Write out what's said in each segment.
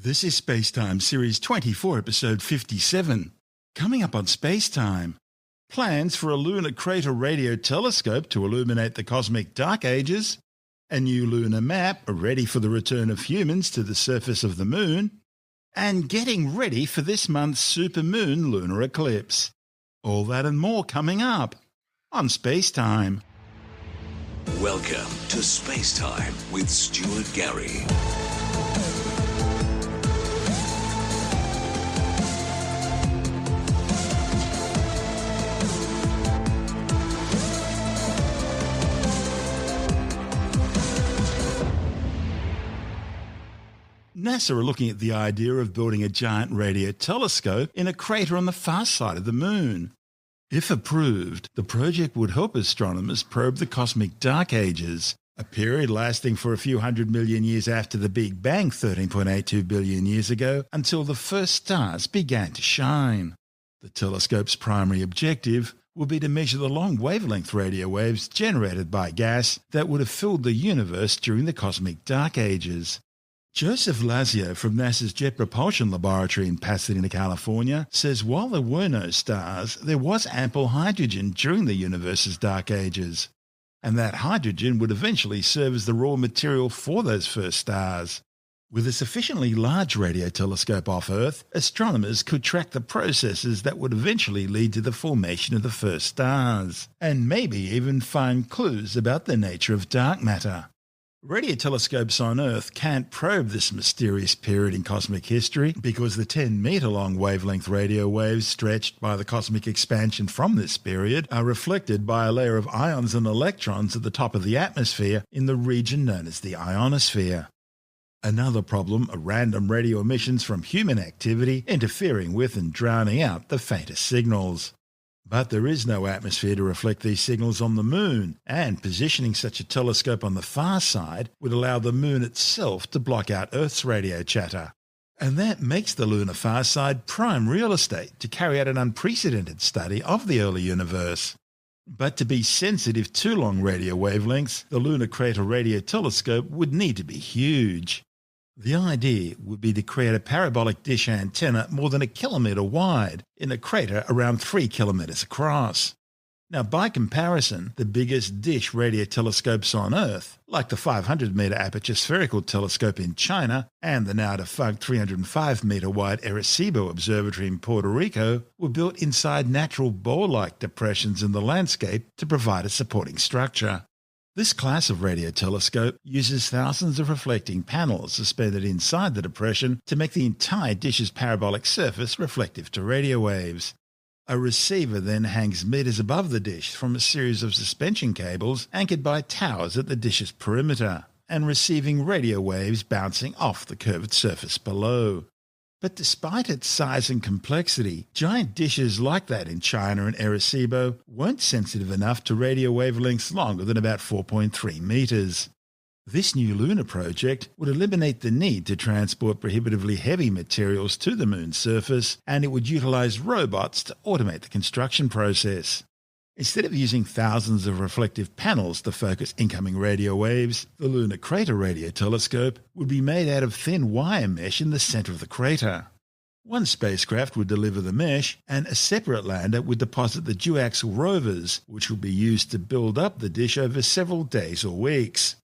This is SpaceTime Series 24, Episode 57. Coming up on SpaceTime, plans for a lunar crater radio telescope to illuminate the cosmic dark ages, a new lunar map ready for the return of humans to the surface of the moon, and getting ready for this month's Supermoon lunar eclipse. All that and more coming up on SpaceTime. Welcome to SpaceTime with Stuart Gary. NASA are looking at the idea of building a giant radio telescope in a crater on the far side of the moon. If approved, the project would help astronomers probe the cosmic dark ages, a period lasting for a few 100 million years after the Big Bang 13.82 billion years ago, until the first stars began to shine. The telescope's primary objective will be to measure the long wavelength radio waves generated by gas that would have filled the universe during the cosmic dark ages. Joseph Lazio from NASA's Jet Propulsion Laboratory in Pasadena, California, says while there were no stars, there was ample hydrogen during the universe's dark ages, and that hydrogen would eventually serve as the raw material for those first stars. With a sufficiently large radio telescope off Earth, astronomers could track the processes that would eventually lead to the formation of the first stars, and maybe even find clues about the nature of dark matter. Radio telescopes on Earth can't probe this mysterious period in cosmic history because the 10-metre-long wavelength radio waves stretched by the cosmic expansion from this period are reflected by a layer of ions and electrons at the top of the atmosphere in the region known as the ionosphere. Another problem are random radio emissions from human activity interfering with and drowning out the faintest signals. But there is no atmosphere to reflect these signals on the moon, and positioning such a telescope on the far side would allow the moon itself to block out Earth's radio chatter. And that makes the lunar far side prime real estate to carry out an unprecedented study of the early universe. But to be sensitive to long radio wavelengths, the Lunar Crater Radio Telescope would need to be huge. The idea would be to create a parabolic dish antenna more than 1 kilometre wide in a crater around 3 kilometres across. Now, by comparison, the biggest dish radio telescopes on Earth, like the 500-metre aperture spherical telescope in China and the now-defunct 305-metre wide Arecibo Observatory in Puerto Rico, were built inside natural bowl-like depressions in the landscape to provide a supporting structure. This class of radio telescope uses thousands of reflecting panels suspended inside the depression to make the entire dish's parabolic surface reflective to radio waves. A receiver then hangs meters above the dish from a series of suspension cables anchored by towers at the dish's perimeter, and receiving radio waves bouncing off the curved surface below. But despite its size and complexity, giant dishes like that in China and Arecibo weren't sensitive enough to radio wavelengths longer than about 4.3 metres. This new lunar project would eliminate the need to transport prohibitively heavy materials to the moon's surface, and it would utilise robots to automate the construction process. Instead of using thousands of reflective panels to focus incoming radio waves, the Lunar Crater Radio Telescope would be made out of thin wire mesh in the centre of the crater. One spacecraft would deliver the mesh, and a separate lander would deposit the duaxial rovers, which would be used to build up the dish over several days or weeks.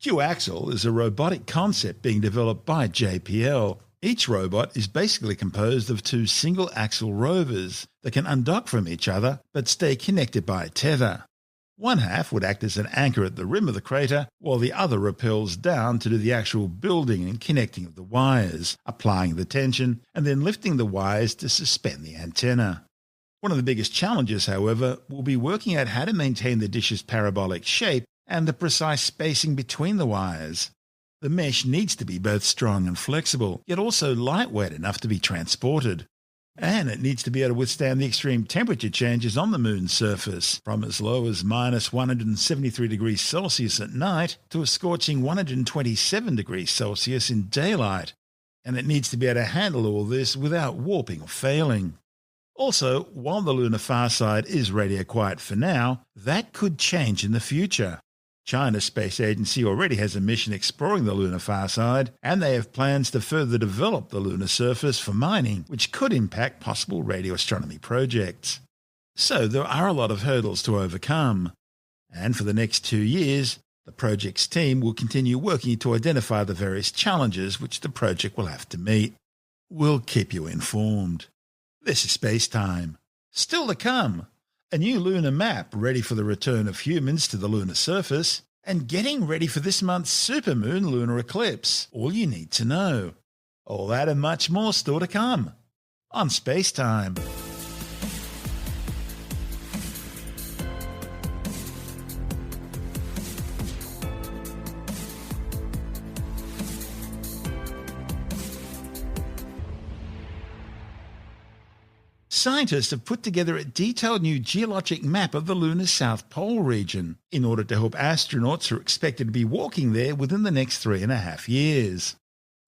Duaxial is a robotic concept being developed by JPL. Each robot is basically composed of 2 single-axial rovers that can undock from each other but stay connected by a tether. One half would act as an anchor at the rim of the crater, while the other rappels down to do the actual building and connecting of the wires, applying the tension, and then lifting the wires to suspend the antenna. One of the biggest challenges, however, will be working out how to maintain the dish's parabolic shape and the precise spacing between the wires. The mesh needs to be both strong and flexible, yet also lightweight enough to be transported. And it needs to be able to withstand the extreme temperature changes on the moon's surface, from as low as minus 173 degrees Celsius at night to a scorching 127 degrees Celsius in daylight. And it needs to be able to handle all this without warping or failing. Also, while the lunar far side is radio quiet for now, that could change in the future. China's space agency already has a mission exploring the lunar far side, and they have plans to further develop the lunar surface for mining, which could impact possible radio astronomy projects. So there are a lot of hurdles to overcome. And for the next 2 years, the project's team will continue working to identify the various challenges which the project will have to meet. We'll keep you informed. This is SpaceTime. Still to come, a new lunar map ready for the return of humans to the lunar surface, and getting ready for this month's Supermoon lunar eclipse. All you need to know. All that and much more still to come on SpaceTime. Scientists have put together a detailed new geologic map of the Lunar South Pole region in order to help astronauts who are expected to be walking there within the next 3.5 years.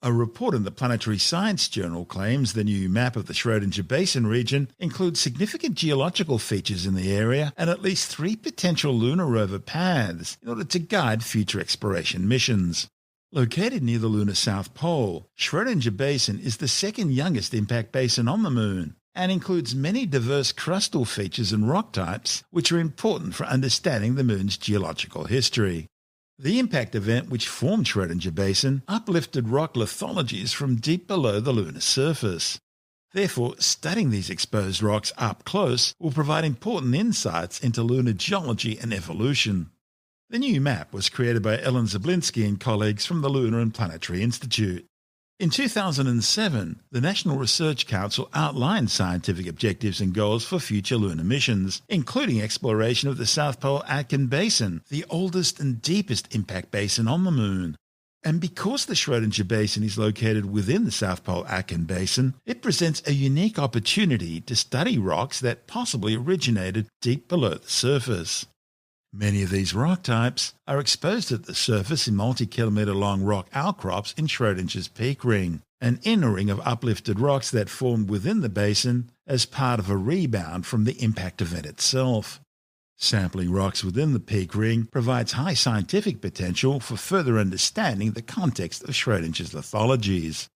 A report in the Planetary Science Journal claims the new map of the Schrödinger Basin region includes significant geological features in the area and at least 3 potential lunar rover paths in order to guide future exploration missions. Located near the Lunar South Pole, Schrödinger Basin is the second youngest impact basin on the Moon, and includes many diverse crustal features and rock types which are important for understanding the Moon's geological history. The impact event which formed Schrödinger Basin uplifted rock lithologies from deep below the lunar surface. Therefore, studying these exposed rocks up close will provide important insights into lunar geology and evolution. The new map was created by Ellen Zablinski and colleagues from the Lunar and Planetary Institute. In 2007, the National Research Council outlined scientific objectives and goals for future lunar missions, including exploration of the South Pole Aitken Basin, the oldest and deepest impact basin on the Moon. And because the Schrödinger Basin is located within the South Pole Aitken Basin, it presents a unique opportunity to study rocks that possibly originated deep below the surface. Many of these rock types are exposed at the surface in multi-kilometre-long rock outcrops in Schrödinger's Peak Ring, an inner ring of uplifted rocks that formed within the basin as part of a rebound from the impact event itself. Sampling rocks within the Peak Ring provides high scientific potential for further understanding the context of Schrödinger's lithologies.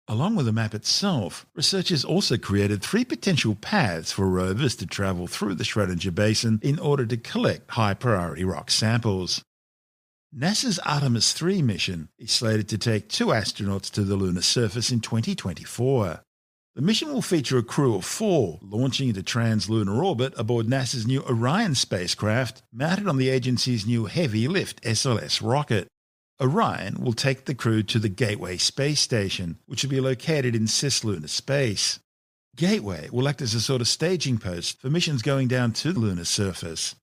Along with the map itself, researchers also created 3 potential paths for rovers to travel through the Schrödinger Basin in order to collect high-priority rock samples. NASA's Artemis 3 mission is slated to take 2 astronauts to the lunar surface in 2024. The mission will feature a crew of 4 launching into trans-lunar orbit aboard NASA's new Orion spacecraft mounted on the agency's new Heavy Lift SLS rocket. Orion will take the crew to the Gateway space station, which will be located in cislunar space. Gateway will act as a sort of staging post for missions going down to the lunar surface.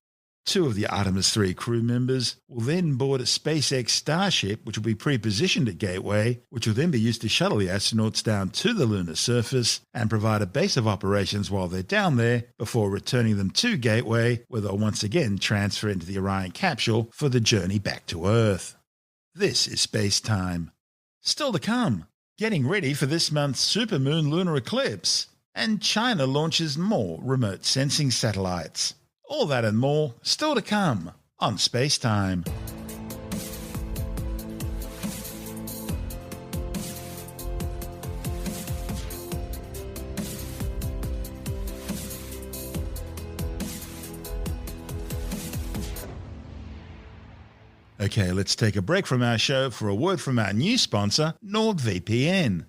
2 of the Artemis 3 crew members will then board a SpaceX Starship, which will be pre-positioned at Gateway, which will then be used to shuttle the astronauts down to the lunar surface and provide a base of operations while they're down there before returning them to Gateway, where they'll once again transfer into the Orion capsule for the journey back to Earth. This is SpaceTime. Still to come, getting ready for this month's Supermoon lunar eclipse, and China launches more remote sensing satellites. All that and more still to come on SpaceTime. Okay, let's take a break from our show for a word from our new sponsor, NordVPN.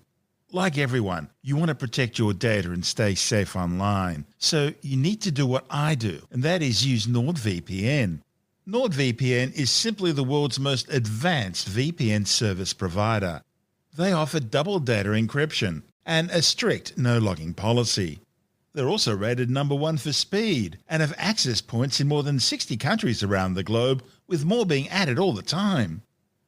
Like everyone, you want to protect your data and stay safe online. So you need to do what I do, and that is use NordVPN. NordVPN is simply the world's most advanced VPN service provider. They offer double data encryption and a strict no-logging policy. They're also rated number 1 for speed and have access points in more than 60 countries around the globe, with more being added all the time.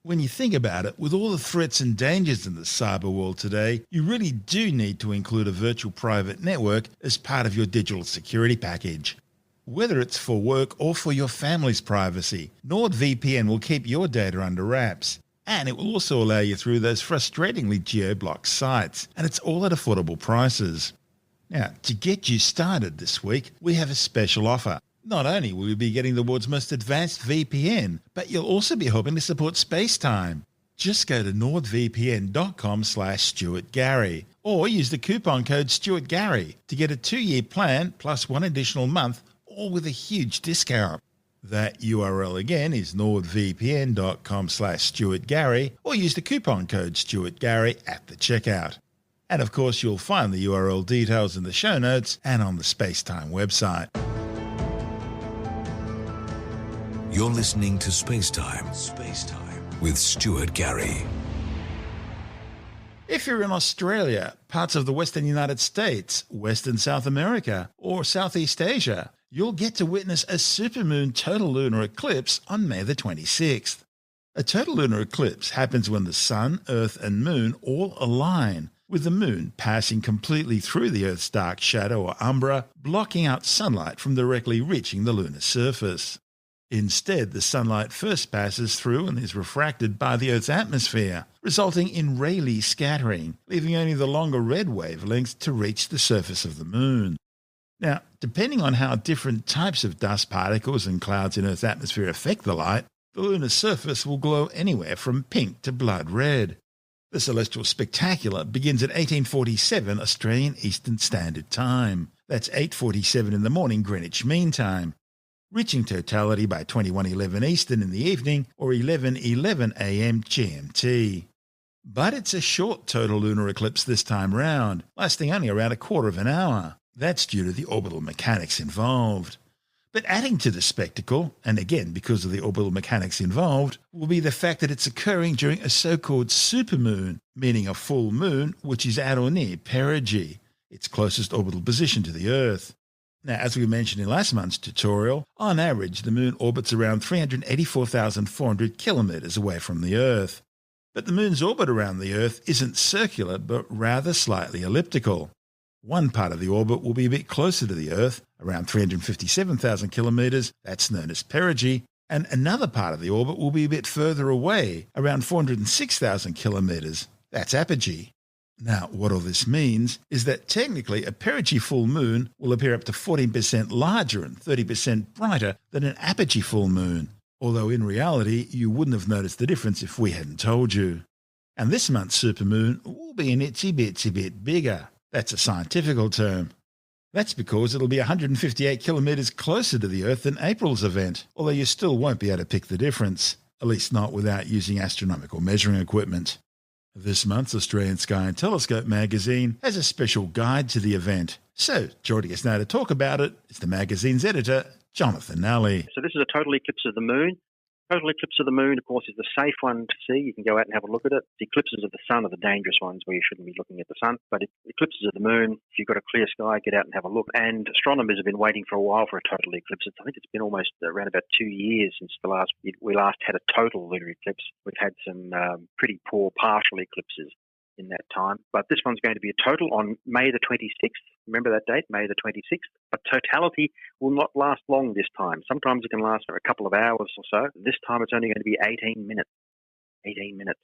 When you think about it, with all the threats and dangers in the cyber world today, you really do need to include a virtual private network as part of your digital security package. Whether it's for work or for your family's privacy, NordVPN will keep your data under wraps. And it will also allow you through those frustratingly geo-blocked sites, and it's all at affordable prices. Now, to get you started this week, we have a special offer. Not only will you be getting the world's most advanced VPN, but you'll also be helping to support SpaceTime. Just go to nordvpn.com/StuartGary or use the coupon code StuartGary to get a 2-year plan plus 1 additional month, all with a huge discount. That URL again is nordvpn.com/StuartGary or use the coupon code StuartGary at the checkout. And of course, you'll find the URL details in the show notes and on the SpaceTime website. You're listening to SpaceTime with Stuart Gary. If you're in Australia, parts of the western United States, western South America, or Southeast Asia, you'll get to witness a supermoon total lunar eclipse on May the 26th. A total lunar eclipse happens when the Sun, Earth and Moon all align, with the Moon passing completely through the Earth's dark shadow or umbra, blocking out sunlight from directly reaching the lunar surface. Instead, the sunlight first passes through and is refracted by the Earth's atmosphere, resulting in Rayleigh scattering, leaving only the longer red wavelengths to reach the surface of the Moon. Now, depending on how different types of dust particles and clouds in Earth's atmosphere affect the light, the lunar surface will glow anywhere from pink to blood red. The celestial spectacular begins at 1847 Australian Eastern Standard Time. That's 8:47 in the morning Greenwich Mean Time, reaching totality by 21:11 Eastern in the evening or 11:11 a.m. GMT. But it's a short total lunar eclipse this time round, lasting only around a quarter of an hour. That's due to the orbital mechanics involved. But adding to the spectacle, and again because of the orbital mechanics involved, will be the fact that it's occurring during a so-called supermoon, meaning a full moon which is at or near perigee, its closest orbital position to the Earth. Now, as we mentioned in last month's tutorial, on average the Moon orbits around 384,400 kilometres away from the Earth. But the Moon's orbit around the Earth isn't circular, but rather slightly elliptical. One part of the orbit will be a bit closer to the Earth, around 357,000 kilometres, that's known as perigee, and another part of the orbit will be a bit further away, around 406,000 kilometres, that's apogee. Now, what all this means is that technically a perigee full moon will appear up to 14% larger and 30% brighter than an apogee full moon, although in reality you wouldn't have noticed the difference if we hadn't told you. And this month's supermoon will be an itsy bit bigger. That's a scientific term. That's because it'll be 158 kilometres closer to the Earth than April's event, although you still won't be able to pick the difference, at least not without using astronomical measuring equipment. This month's Australian Sky and Telescope magazine has a special guide to the event. So, joining us now to talk about it is the magazine's editor, Jonathan Nally. So this is a total eclipse of the Moon. Total eclipse of the Moon, of course, is the safe one to see. You can go out and have a look at it. The eclipses of the Sun are the dangerous ones where you shouldn't be looking at the Sun. But eclipses of the Moon, if you've got a clear sky, get out and have a look. And astronomers have been waiting for a while for a total eclipse. I think it's been almost around about 2 years since we last had a total lunar eclipse. We've had some pretty poor partial eclipses in that time. But this one's going to be a total on May the 26th. Remember that date, May the 26th. But totality will not last long this time. Sometimes it can last for a couple of hours or so. This time it's only going to be 18 minutes. 18 minutes.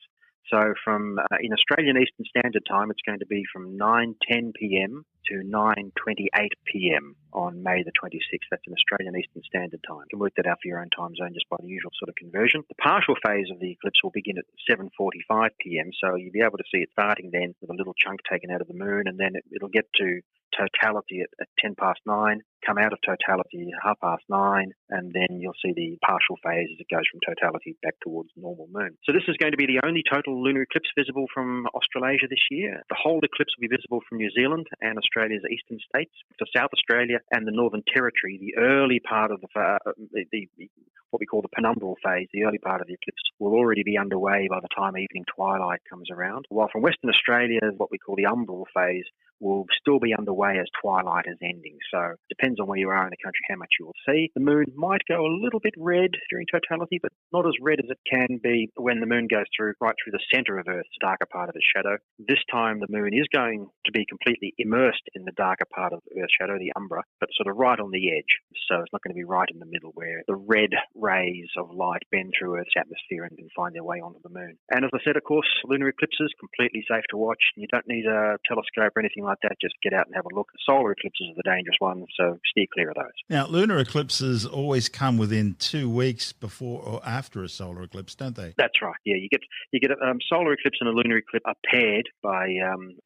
So from in Australian Eastern Standard Time, it's going to be from 9:10 p.m. to 9:28 p.m. on May the 26th. That's in Australian Eastern Standard Time. You can work that out for your own time zone just by the usual sort of conversion. The partial phase of the eclipse will begin at 7:45 p.m. So you'll be able to see it starting then with a little chunk taken out of the Moon, and then it'll get to totality at 10 past 9, come out of totality at 9:30, and then you'll see the partial phase as it goes from totality back towards normal Moon. So this is going to be the only total lunar eclipse visible from Australasia this year. The whole eclipse will be visible from New Zealand and Australia's eastern states. For South Australia and the Northern Territory, the early part of what we call the penumbral phase, the early part of the eclipse, will already be underway by the time evening twilight comes around. While from Western Australia, what we call the umbral phase will still be underway as twilight is ending. So it depends on where you are in the country how much you will see. The Moon might go a little bit red during totality, but not as red as it can be when the Moon goes right through the centre of Earth's darker part of its shadow. This time the Moon is going to be completely immersed in the darker part of Earth's shadow, the umbra, but sort of right on the edge. So it's not going to be right in the middle where the red rays of light bend through Earth's atmosphere and find their way onto the Moon. And as I said, of course, lunar eclipses, completely safe to watch. You don't need a telescope or anything like that. Just get out and have a a look. Solar eclipses are the dangerous ones, so steer clear of those. Now, lunar eclipses always come within 2 weeks before or after a solar eclipse, don't they? That's right. Yeah, you get a solar eclipse and a lunar eclipse are paired by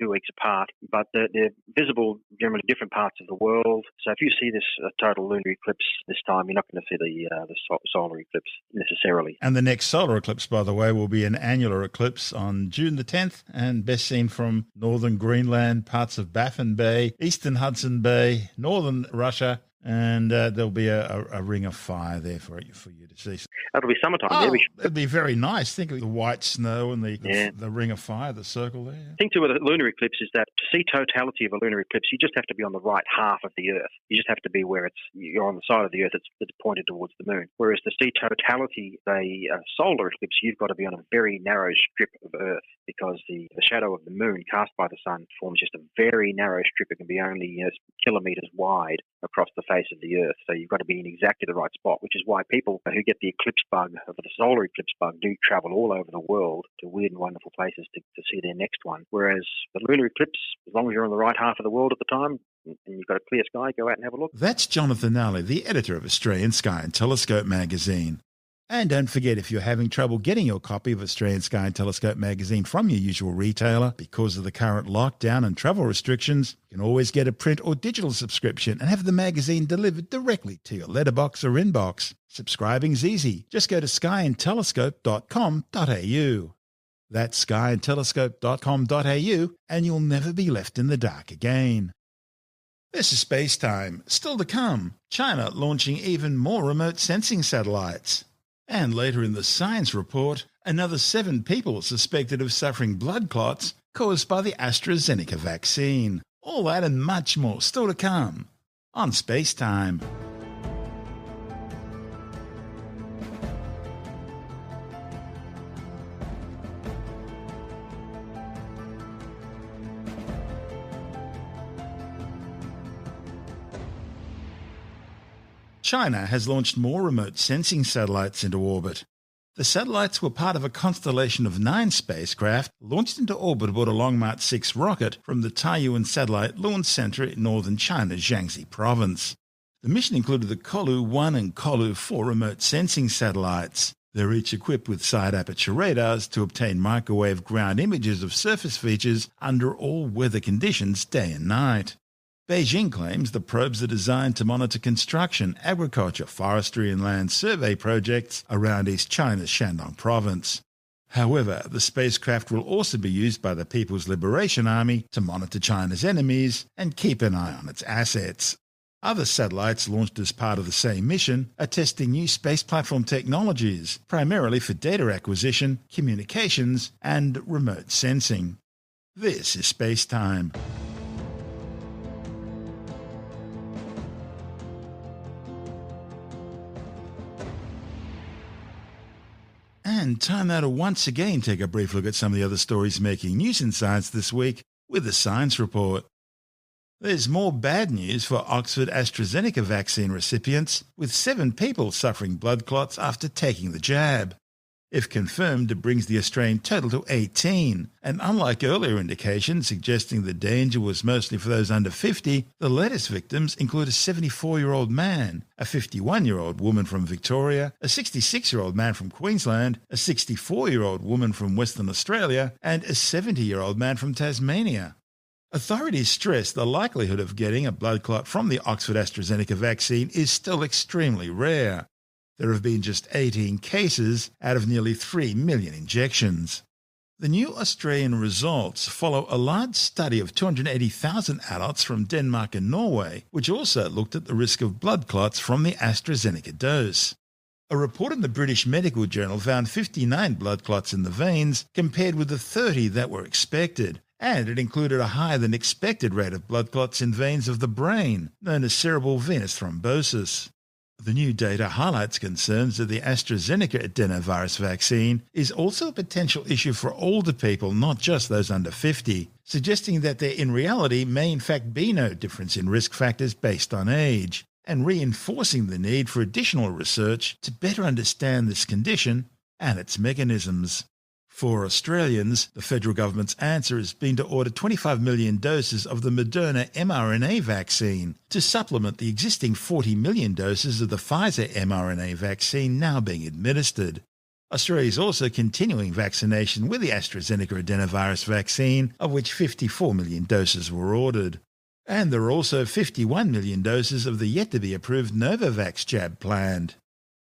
2 weeks apart, but they're visible generally in different parts of the world. So if you see this total lunar eclipse this time, you're not going to see the solar eclipse necessarily. And the next solar eclipse, by the way, will be an annular eclipse on June the 10th, and best seen from northern Greenland, parts of Baffin Bay, eastern Hudson Bay, northern Russia, and there'll be a ring of fire there for you to see. That'll be summertime. Oh, it'd be very nice. Think of the white snow and the ring of fire, the circle there. The thing too with a lunar eclipse is that to see totality of a lunar eclipse, you just have to be on the right half of the Earth. You just have to be where you're on the side of the Earth that's pointed towards the moon. Whereas to see totality of a solar eclipse, you've got to be on a very narrow strip of Earth, because the shadow of the moon cast by the sun forms just a very narrow strip. It can be only kilometres wide across the face of the Earth. So you've got to be in exactly the right spot, which is why people who get the eclipse bug, or the solar eclipse bug, do travel all over the world to weird and wonderful places to see their next one. Whereas the lunar eclipse, as long as you're on the right half of the world at the time and you've got a clear sky, go out and have a look. That's Jonathan Nally, the editor of Australian Sky and Telescope magazine. And don't forget, if you're having trouble getting your copy of Australian Sky and Telescope magazine from your usual retailer because of the current lockdown and travel restrictions, you can always get a print or digital subscription and have the magazine delivered directly to your letterbox or inbox. Subscribing's easy. Just go to skyandtelescope.com.au. That's skyandtelescope.com.au, and you'll never be left in the dark again. This is SpaceTime. Still to come, China launching even more remote sensing satellites. And later in the science report, another 7 people suspected of suffering blood clots caused by the AstraZeneca vaccine. All that and much more still to come on SpaceTime. China has launched more remote sensing satellites into orbit. The satellites were part of a constellation of 9 spacecraft launched into orbit aboard a Long March 6 rocket from the Taiyuan Satellite Launch Center in northern China's Shanxi province. The mission included the Kolu 1 and Kolu 4 remote sensing satellites. They're each equipped with side aperture radars to obtain microwave ground images of surface features under all weather conditions day and night. Beijing claims the probes are designed to monitor construction, agriculture, forestry and land survey projects around East China's Shandong province. However, the spacecraft will also be used by the People's Liberation Army to monitor China's enemies and keep an eye on its assets. Other satellites launched as part of the same mission are testing new space platform technologies, primarily for data acquisition, communications and remote sensing. This is SpaceTime. And time now to once again take a brief look at some of the other stories making news in science this week with the Science Report. There's more bad news for Oxford AstraZeneca vaccine recipients, with 7 people suffering blood clots after taking the jab. If confirmed, it brings the Australian total to 18, and unlike earlier indications suggesting the danger was mostly for those under 50, the latest victims include a 74-year-old man, a 51-year-old woman from Victoria, a 66-year-old man from Queensland, a 64-year-old woman from Western Australia, and a 70-year-old man from Tasmania. Authorities stress the likelihood of getting a blood clot from the Oxford AstraZeneca vaccine is still extremely rare. There have been just 18 cases out of nearly 3 million injections. The new Australian results follow a large study of 280,000 adults from Denmark and Norway, which also looked at the risk of blood clots from the AstraZeneca dose. A report in the British Medical Journal found 59 blood clots in the veins compared with the 30 that were expected, and it included a higher than expected rate of blood clots in veins of the brain, known as cerebral venous thrombosis. The new data highlights concerns that the AstraZeneca adenovirus vaccine is also a potential issue for older people, not just those under 50, suggesting that there in reality may in fact be no difference in risk factors based on age, and reinforcing the need for additional research to better understand this condition and its mechanisms. For Australians, the federal government's answer has been to order 25 million doses of the Moderna mRNA vaccine to supplement the existing 40 million doses of the Pfizer mRNA vaccine now being administered. Australia is also continuing vaccination with the AstraZeneca adenovirus vaccine, of which 54 million doses were ordered. And there are also 51 million doses of the yet-to-be-approved Novavax jab planned.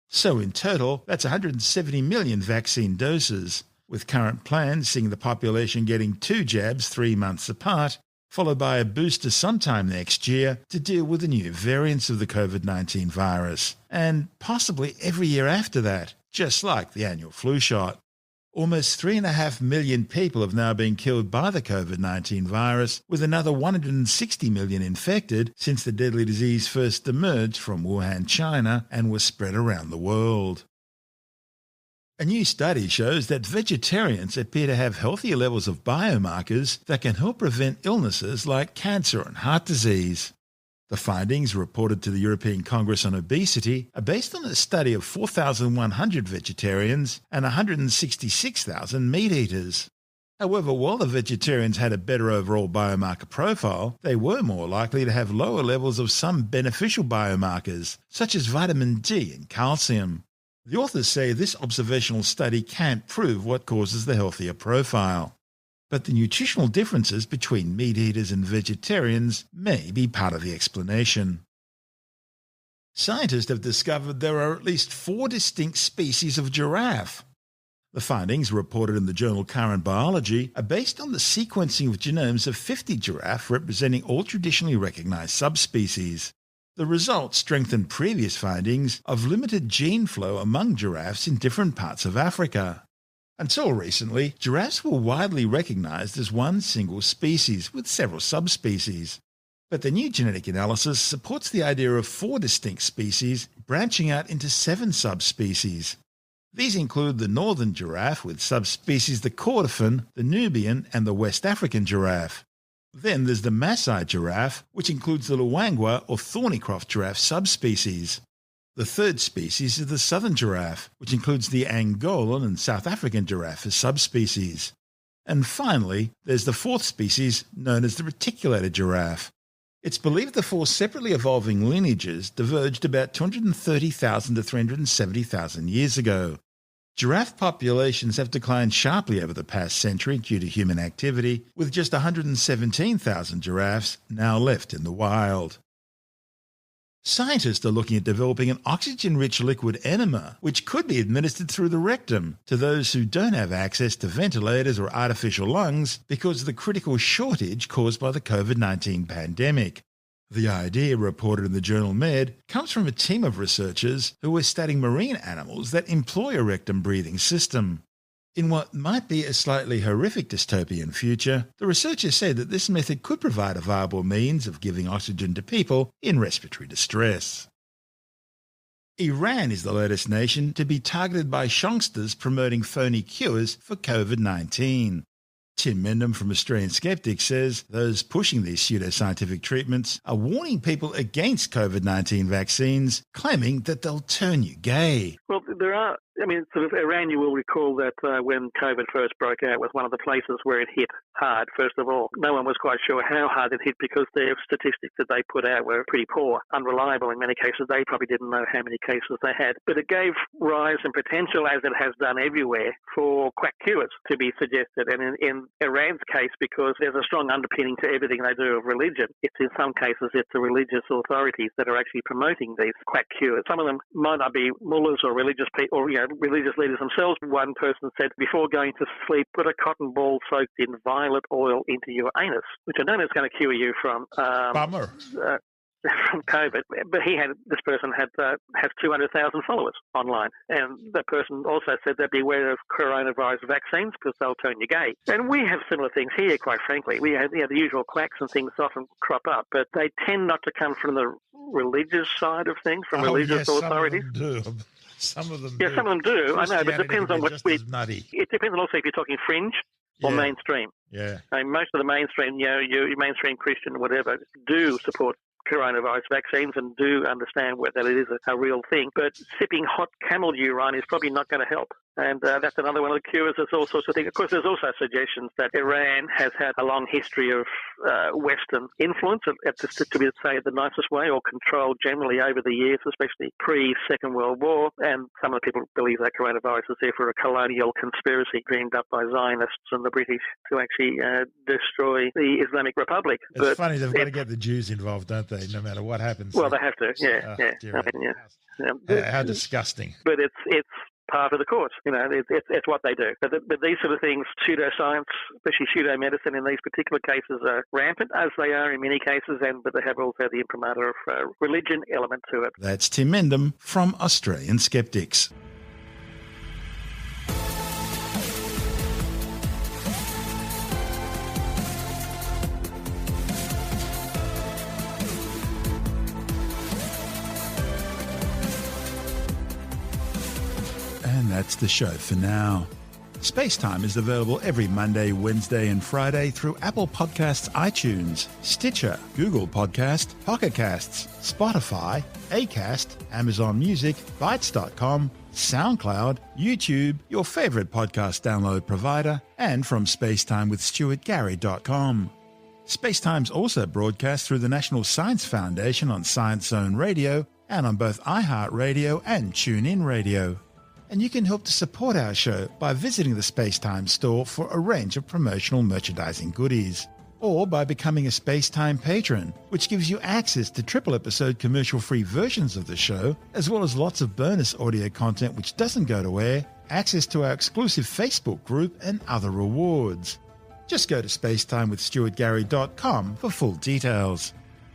So in total, that's 170 million vaccine doses, with current plans seeing the population getting 2 jabs 3 months apart, followed by a booster sometime next year to deal with the new variants of the COVID-19 virus, and possibly every year after that, just like the annual flu shot. Almost 3.5 million people have now been killed by the COVID-19 virus, with another 160 million infected since the deadly disease first emerged from Wuhan, China, and was spread around the world. A new study shows that vegetarians appear to have healthier levels of biomarkers that can help prevent illnesses like cancer and heart disease. The findings, reported to the European Congress on Obesity, are based on a study of 4,100 vegetarians and 166,000 meat-eaters. However, while the vegetarians had a better overall biomarker profile, they were more likely to have lower levels of some beneficial biomarkers, such as vitamin D and calcium. The authors say this observational study can't prove what causes the healthier profile. But the nutritional differences between meat-eaters and vegetarians may be part of the explanation. Scientists have discovered there are at least 4 distinct species of giraffe. The findings, reported in the journal Current Biology, are based on the sequencing of genomes of 50 giraffe representing all traditionally recognized subspecies. The results strengthen previous findings of limited gene flow among giraffes in different parts of Africa. Until recently, giraffes were widely recognized as one single species with several subspecies. But the new genetic analysis supports the idea of 4 distinct species branching out into 7 subspecies. These include the northern giraffe with subspecies the Kordofan, the Nubian, and the West African giraffe. Then there's the Maasai giraffe, which includes the Luangwa or Thornycroft giraffe subspecies. The third species is the southern giraffe, which includes the Angolan and South African giraffe as subspecies. And finally, there's the 4th species, known as the reticulated giraffe. It's believed the 4 separately evolving lineages diverged about 230,000 to 370,000 years ago. Giraffe populations have declined sharply over the past century due to human activity, with just 117,000 giraffes now left in the wild. Scientists are looking at developing an oxygen-rich liquid enema, which could be administered through the rectum to those who don't have access to ventilators or artificial lungs because of the critical shortage caused by the COVID-19 pandemic. The idea, reported in the journal Med, comes from a team of researchers who are studying marine animals that employ a rectum breathing system. In what might be a slightly horrific dystopian future, the researchers say that this method could provide a viable means of giving oxygen to people in respiratory distress. Iran is the latest nation to be targeted by Shanxi promoting phony cures for COVID-19. Tim Mendham from Australian Skeptics says those pushing these pseudoscientific treatments are warning people against COVID-19 vaccines, claiming that they'll turn you gay. Well, there are, Iran, you will recall that when COVID first broke out, was one of the places where it hit hard, first of all. No one was quite sure how hard it hit because their statistics that they put out were pretty poor, unreliable in many cases. They probably didn't know how many cases they had. But it gave rise and potential, as it has done everywhere, for quack cures to be suggested. And in Iran's case, because there's a strong underpinning to everything they do of religion, it's in some cases it's the religious authorities that are actually promoting these quack cures. Some of them might not be mullahs or religious people, or religious leaders themselves. One person said, before going to sleep, put a cotton ball soaked in violet oil into your anus, which I don't know is going to cure you from Bummer. From COVID. But this person has 200,000 followers online, and that person also said they'd beware of coronavirus vaccines because they'll turn you gay. And we have similar things here, quite frankly. We have the usual quacks and things often crop up, but they tend not to come from the religious side of things, from religious authorities. Some of them do. Some of them do. I know, but it depends on what it depends on also if you're talking fringe or mainstream. Yeah. Most of the mainstream, your mainstream Christian, whatever, do support coronavirus vaccines and do understand that it is a real thing. But sipping hot camel urine is probably not going to help. And that's another one of the cures. There's all sorts of things. Of course, there's also suggestions that Iran has had a long history of Western influence, to say it the nicest way, or control generally over the years, especially pre-Second World War. And some of the people believe that coronavirus is therefore a colonial conspiracy dreamed up by Zionists and the British to actually destroy the Islamic Republic. It's funny, they've got to get the Jews involved, don't they, no matter what happens? Well, they have to, yeah. How disgusting. But it's part of the course. It's what they do. But these sort of things, pseudoscience, especially pseudomedicine in these particular cases, are rampant, as they are in many cases, but they have also the imprimatur of religion element to it. That's Tim Mendham from Australian Skeptics. And that's the show for now. SpaceTime is available every Monday, Wednesday and Friday through Apple Podcasts, iTunes, Stitcher, Google Podcast, Pocket Casts, Spotify, Acast, Amazon Music, Bytes.com, SoundCloud, YouTube, your favourite podcast download provider, and from spacetimewithstuartgary.com. SpaceTime's also broadcast through the National Science Foundation on Science Zone Radio and on both iHeartRadio and TuneIn Radio. And you can help to support our show by visiting the SpaceTime store for a range of promotional merchandising goodies, or by becoming a SpaceTime patron, which gives you access to triple-episode commercial-free versions of the show, as well as lots of bonus audio content which doesn't go to air, access to our exclusive Facebook group, and other rewards. Just go to spacetimewithstuartgary.com for full details.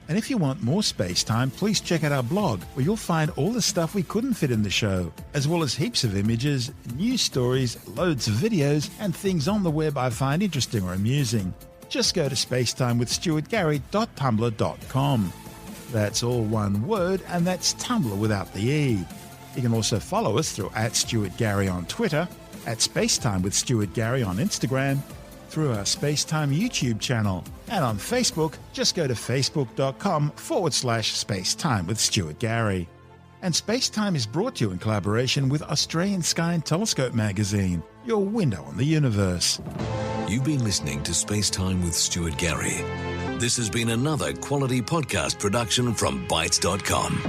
And if you want more SpaceTime, please check out our blog, where you'll find all the stuff we couldn't fit in the show, as well as heaps of images, news stories, loads of videos, and things on the web I find interesting or amusing. Just go to spacetimewithstuartgary.tumblr.com. That's all one word, and that's Tumblr without the E. You can also follow us through @StuartGary on Twitter, @SpaceTimeWithStuartGary on Instagram, through our SpaceTime YouTube channel, and on Facebook, just go to facebook.com/SpaceTime with Stuart Gary. And SpaceTime is brought to you in collaboration with Australian Sky and Telescope magazine, your window on the universe. You've been listening to SpaceTime with Stuart Gary. This has been another quality podcast production from Bytes.com.